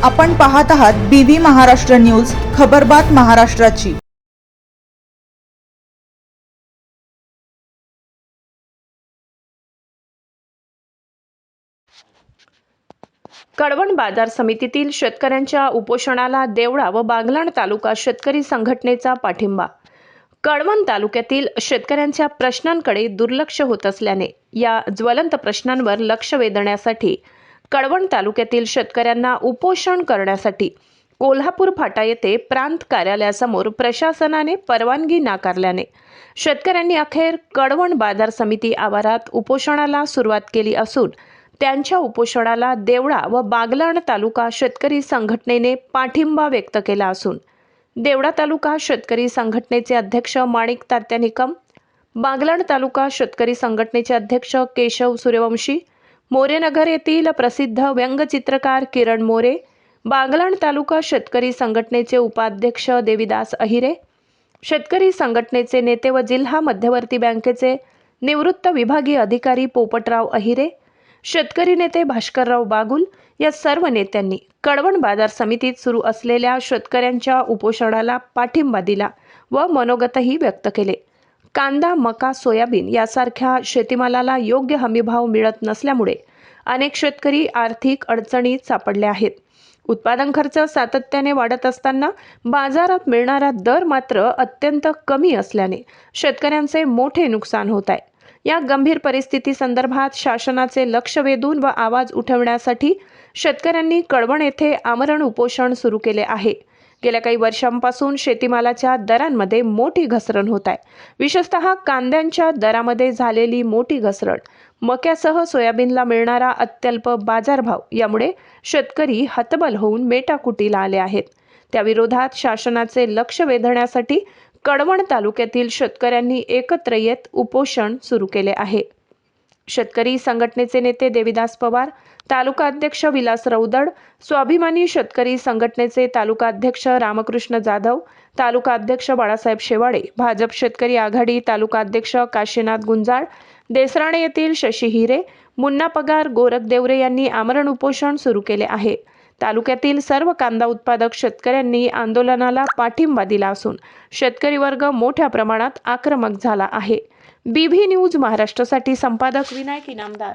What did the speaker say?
आपण पाहत आहात बीबी महाराष्ट्र न्यूज, खबरबात महाराष्ट्राची। कळवण बाजार समितीतील शेतकऱ्यांच्या उपोषणाला देवळा व बागलाण तालुका शेतकरी संघटनेचा पाठिंबा। कळवण तालुक्यातील शेतकऱ्यांच्या प्रश्नांकडे दुर्लक्ष होत असल्याने या ज्वलंत प्रश्नांवर लक्ष वेधण्यासाठी कळवण तालुक्यातील शेतकऱ्यांना उपोषण करण्यासाठी कोल्हापूर फाटा येथे प्रांत कार्यालयासमोर प्रशासनाने परवानगी नाकारल्याने शेतकऱ्यांनी अखेर कळवण बाजार समिती आवारात उपोषणाला सुरुवात केली असून त्यांच्या उपोषणाला देवळा व बागलाण तालुका शेतकरी संघटनेने पाठिंबा व्यक्त केला असून देवळा तालुका शेतकरी संघटनेचे अध्यक्ष माणिक तात्या निकम, बागलाण तालुका शेतकरी संघटनेचे अध्यक्ष केशव सूर्यवंशी, मोरेनगर येथील प्रसिद्ध व्यंगचित्रकार किरण मोरे, बागलाण तालुका शेतकरी संघटनेचे उपाध्यक्ष देविदास अहिरे, शेतकरी संघटनेचे नेते व जिल्हा मध्यवर्ती बँकेचे निवृत्त विभागीय अधिकारी पोपटराव अहिरे, शेतकरी नेते भास्करराव बागुल या सर्व नेत्यांनी कळवण बाजार समितीत सुरू असलेल्या शेतकऱ्यांच्या उपोषणाला पाठिंबा दिला व मनोगतही व्यक्त केले। कांदा, मका, सोयाबीन यासारख्या शेतीमालाला योग्य हमीभाव मिळत नसल्यामुळे अनेक शेतकरी आर्थिक अडचणीत सापडले आहेत। उत्पादन खर्च सातत्याने वाढत असताना बाजारात मिळणारा दर मात्र अत्यंत कमी असल्याने शेतकऱ्यांचे मोठे नुकसान होत आहे। या गंभीर परिस्थिती संदर्भात शासनाचे लक्ष वेधून व आवाज उठवण्यासाठी शेतकऱ्यांनी कळवण येथे आमरण उपोषण सुरू केले आहे। गेल्या काही वर्षांपासून शेतीमालाच्या दरांमध्ये मोठी घसरण होत आहे। विशेषतः कांद्यांच्या दरामध्ये झालेली मोठी घसरण, मक्यासह सोयाबीनला मिळणारा अत्यल्प बाजारभाव यामुळे शेतकरी हतबल होऊन मेटाकुटीला आले आहेत। त्याविरोधात शासनाचे लक्ष वेधण्यासाठी कळवण तालुक्यातील शेतकऱ्यांनी एकत्र येत उपोषण सुरू केले आहे। शेतकरी संघटनेचे नेते देविदास पवार, तालुका अध्यक्ष विलास रौदड, स्वाभिमानी शेतकरी संघटनेचे तालुका अध्यक्ष रामकृष्ण जाधव, तालुका अध्यक्ष बाळासाहेब शेवाडे, भाजप शेतकरी आघाडी तालुका अध्यक्ष काशीनाथ गुंजाळ, देसराणे येथील शशी हिरे, मुन्ना पगार, गोरख देवरे यांनी आमरण उपोषण सुरू केले आहे। तालुक्यातील सर्व कांदा उत्पादक शेतकऱ्यांनी आंदोलनाला पाठिंबा दिला असून शेतकरी वर्ग मोठ्या प्रमाणात आक्रमक झाला आहे। बीबी न्यूज महाराष्ट्रासाठी संपादक विनायक इनामदार।